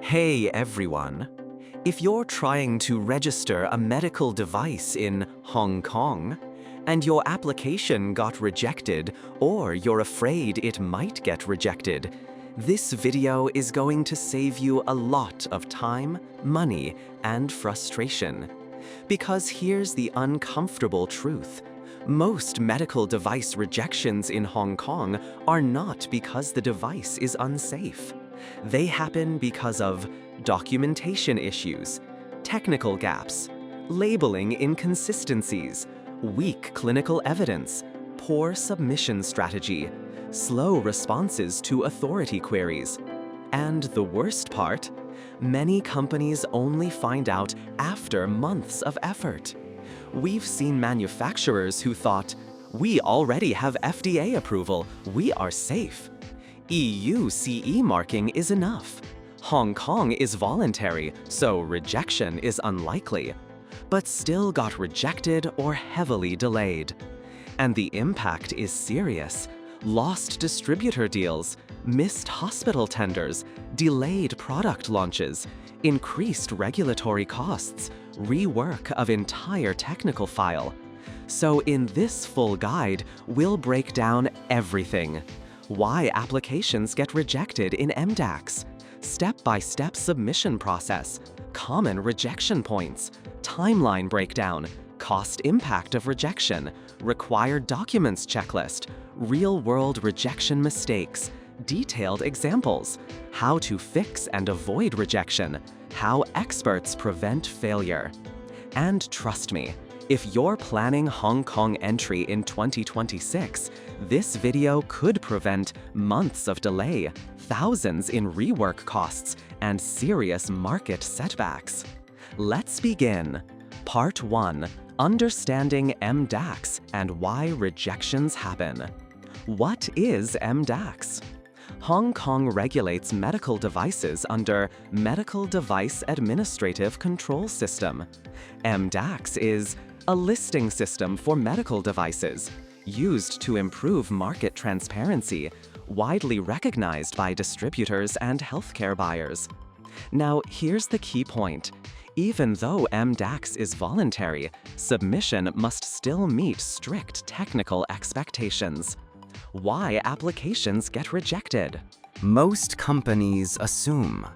Hey everyone! If you're trying to register a medical device in Hong Kong, and your application got rejected, or you're afraid it might get rejected, this video is going to save you a lot of time, money, and frustration. Because here's the uncomfortable truth. Most medical device rejections in Hong Kong are not because the device is unsafe. They happen because of documentation issues, technical gaps, labeling inconsistencies, weak clinical evidence, poor submission strategy, slow responses to authority queries. And the worst part, many companies only find out after months of effort. We've seen manufacturers who thought, "We already have FDA approval, we are safe. EU CE marking is enough. Hong Kong is voluntary, so rejection is unlikely," but still got rejected or heavily delayed. And the impact is serious. Lost distributor deals, missed hospital tenders, delayed product launches, increased regulatory costs, rework of entire technical file. So in this full guide, we'll break down everything. Why applications get rejected in MDACS, step-by-step submission process, common rejection points, timeline breakdown, cost impact of rejection, required documents checklist, real-world rejection mistakes, detailed examples, how to fix and avoid rejection, how experts prevent failure. And trust me, if you're planning Hong Kong entry in 2026, this video could prevent months of delay, thousands in rework costs, and serious market setbacks. Let's begin. Part 1. Understanding MDACS and why rejections happen. What is MDACS? Hong Kong regulates medical devices under Medical Device Administrative Control System. MDACS is a listing system for medical devices, used to improve market transparency, widely recognized by distributors and healthcare buyers. Now, here's the key point. Even though MDACS is voluntary, submission must still meet strict technical expectations. Why applications get rejected? Most companies assume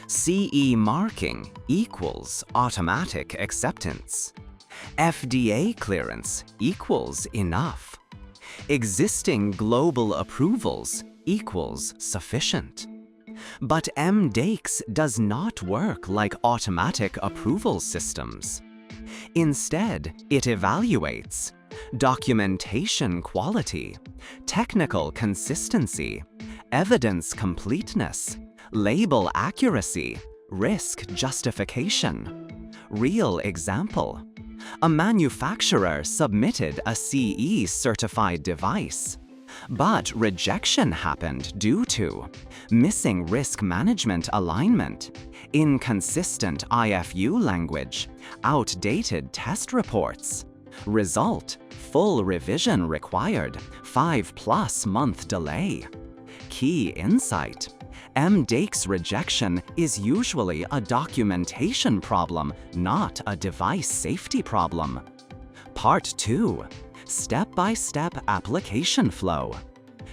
CE marking equals automatic acceptance. FDA clearance equals enough. Existing global approvals equals sufficient. But MDACS does not work like automatic approval systems. Instead, it evaluates documentation quality, technical consistency, evidence completeness, label accuracy, risk justification. Real example. A manufacturer submitted a CE-certified device, but rejection happened due to missing risk management alignment, inconsistent IFU language, outdated test reports. Result: full revision required, 5+ month delay. Key insight: MDACS rejection is usually a documentation problem, not a device safety problem. Part 2. Step-by-step application flow.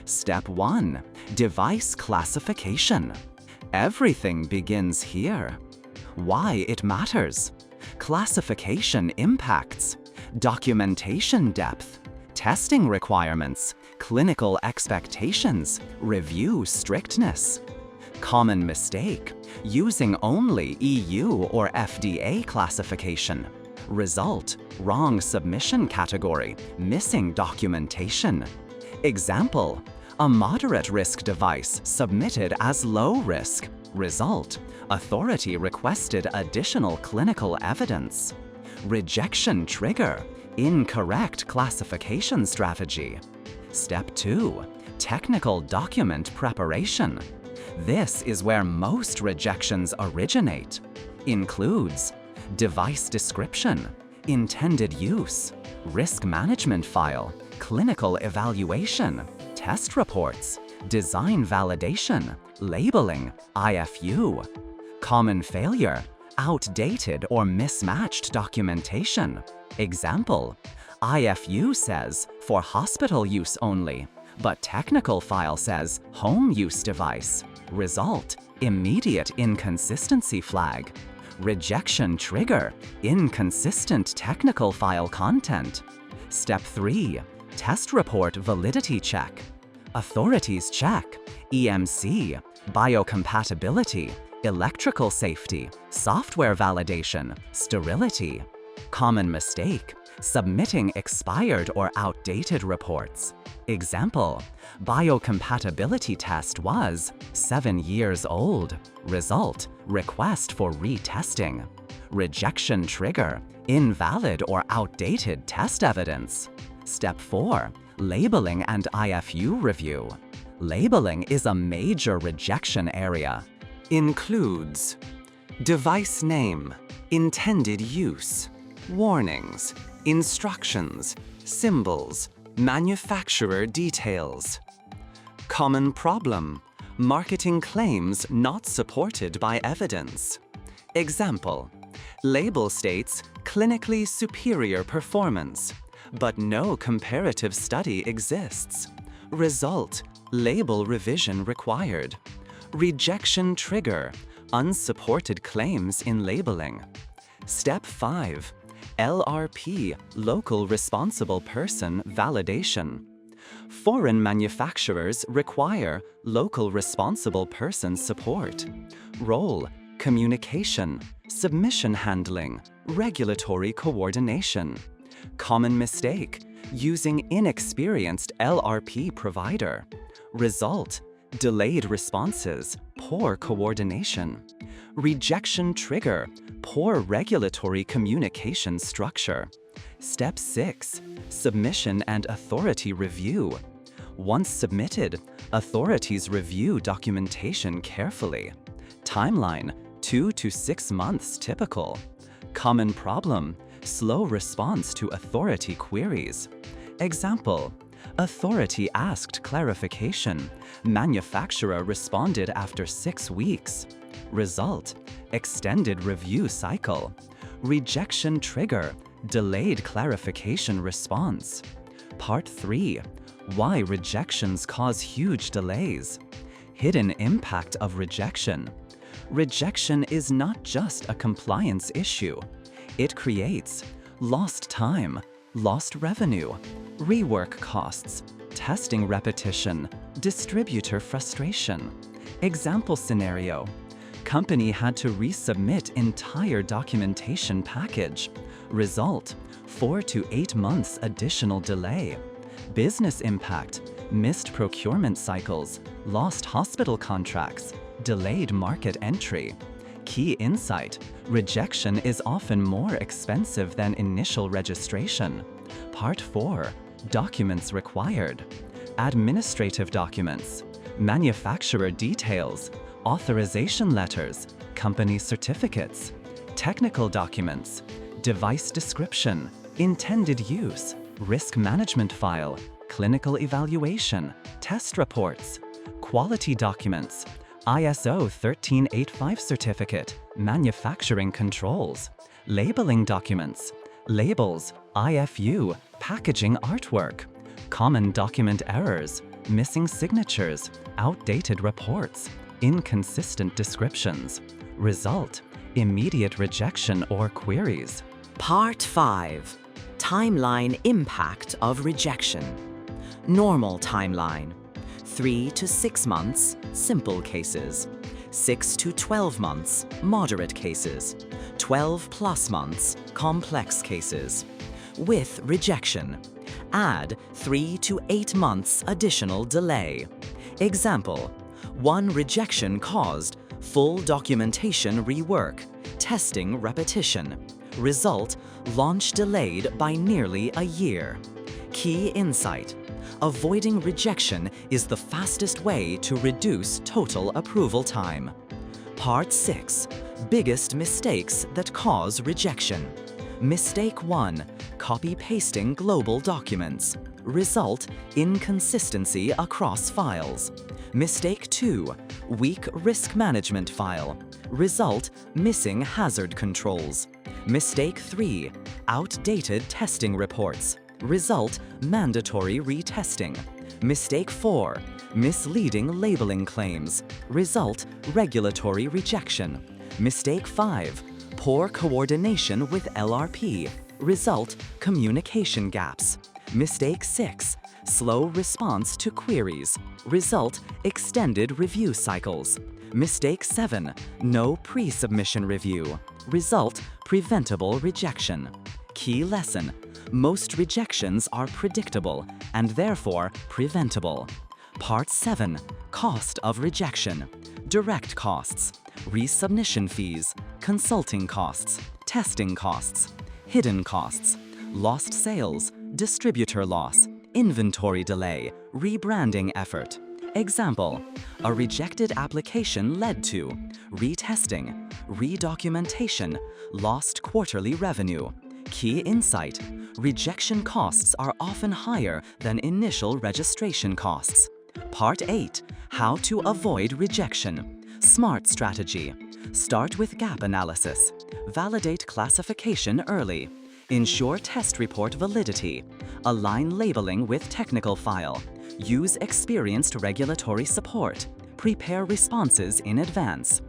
Step 1. Device classification. Everything begins here. Why it matters. Classification impacts documentation depth, testing requirements, clinical expectations, review strictness. Common mistake: using only EU or FDA classification. Result: wrong submission category, missing documentation. Example: a moderate risk device submitted as low risk. Result: authority requested additional clinical evidence. Rejection trigger: incorrect classification strategy. Step 2. Technical document preparation. This is where most rejections originate. Includes device description, intended use, risk management file, clinical evaluation, test reports, design validation, labeling, IFU. Common failure: outdated or mismatched documentation. Example: IFU says for hospital use only, but technical file says home use device. Result: immediate inconsistency flag. Rejection trigger: inconsistent technical file content. Step 3. Test report validity check. Authorities check: EMC, biocompatibility, electrical safety, software validation, sterility. Common mistake: submitting expired or outdated reports. Example: biocompatibility test was 7 years old. Result: request for retesting. Rejection trigger: invalid or outdated test evidence. Step 4. Labeling and IFU review. Labeling is a major rejection area. Includes device name, intended use, warnings, instructions, symbols, manufacturer details. Common problem: marketing claims not supported by evidence. Example: label states clinically superior performance, but no comparative study exists. Result: label revision required. Rejection trigger: unsupported claims in labeling. Step 5. LRP, local responsible person validation. Foreign manufacturers require local responsible person support. Role: communication, submission handling, regulatory coordination. Common mistake: using inexperienced LRP provider. Result: delayed responses, poor coordination. Rejection trigger: poor regulatory communication structure. Step 6. Submission and authority review. Once submitted, authorities review documentation carefully. Timeline: 2 to 6 months typical. Common problem: slow response to authority queries. Example: authority asked clarification. Manufacturer responded after 6 weeks. Result: extended review cycle. Rejection trigger: delayed clarification response. Part 3. Why rejections cause huge delays. Hidden impact of rejection. Rejection is not just a compliance issue. It creates lost time, lost revenue, rework costs, testing repetition, distributor frustration. Example scenario: company had to resubmit entire documentation package. Result: 4 to 8 months additional delay. Business impact: missed procurement cycles, lost hospital contracts, delayed market entry. Key insight: rejection is often more expensive than initial registration. Part 4. Documents required. Administrative documents, manufacturer details, authorization letters, company certificates, technical documents, device description, intended use, risk management file, clinical evaluation, test reports, quality documents, ISO 13885 certificate, manufacturing controls, labeling documents, labels, IFU, packaging artwork, common document errors, missing signatures, outdated reports, inconsistent descriptions. Result: immediate rejection or queries. Part 5. Timeline impact of rejection. Normal timeline: 3 to 6 months, simple cases. 6 to 12 months, moderate cases. 12+ months, complex cases. With rejection, add 3 to 8 months additional delay. Example: one rejection caused full documentation rework, testing repetition. Result: launch delayed by nearly a year. Key insight: avoiding rejection is the fastest way to reduce total approval time. Part 6. Biggest mistakes that cause rejection. Mistake 1. Copy-pasting global documents. Result: inconsistency across files. Mistake 2. weak risk management file. Result, missing hazard controls. Mistake 3, outdated testing reports. Result, mandatory retesting. Mistake 4, misleading labeling claims. Result, regulatory rejection. Mistake 5, poor coordination with LRP. Result, communication gaps. Mistake 6, slow response to queries. Result, extended review cycles. Mistake 7, no pre-submission review. Result, preventable rejection. Key lesson, most rejections are predictable and therefore preventable. Part 7, cost of rejection. Direct costs, resubmission fees, consulting costs, testing costs, hidden costs, lost sales, distributor loss, inventory delay, rebranding effort. Example, a rejected application led to retesting, redocumentation, lost quarterly revenue. Key insight, rejection costs are often higher than initial registration costs. Part 8, how to avoid rejection. Smart strategy. Start with gap analysis. Validate classification early. Ensure test report validity. Align labeling with technical file. Use experienced regulatory support. Prepare responses in advance.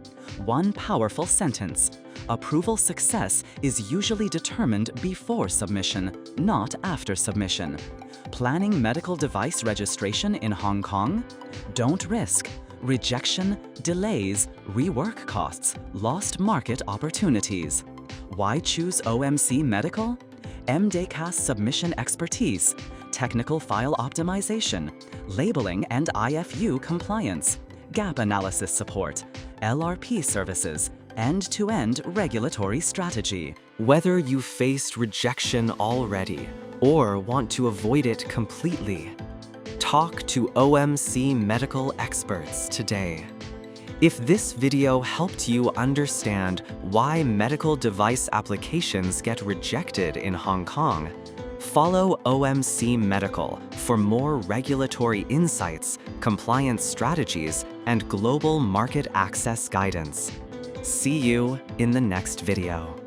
One powerful sentence. Approval success is usually determined before submission, not after submission. Planning medical device registration in Hong Kong? Don't risk rejection, delays, rework costs, lost market opportunities. Why choose OMC Medical? MDACS submission expertise, technical file optimization, labeling and IFU compliance, gap analysis support, LRP services, end-to-end regulatory strategy. Whether you faced rejection already or want to avoid it completely, talk to OMC Medical experts today. If this video helped you understand why medical device applications get rejected in Hong Kong, follow OMC Medical for more regulatory insights, compliance strategies, and global market access guidance. See you in the next video.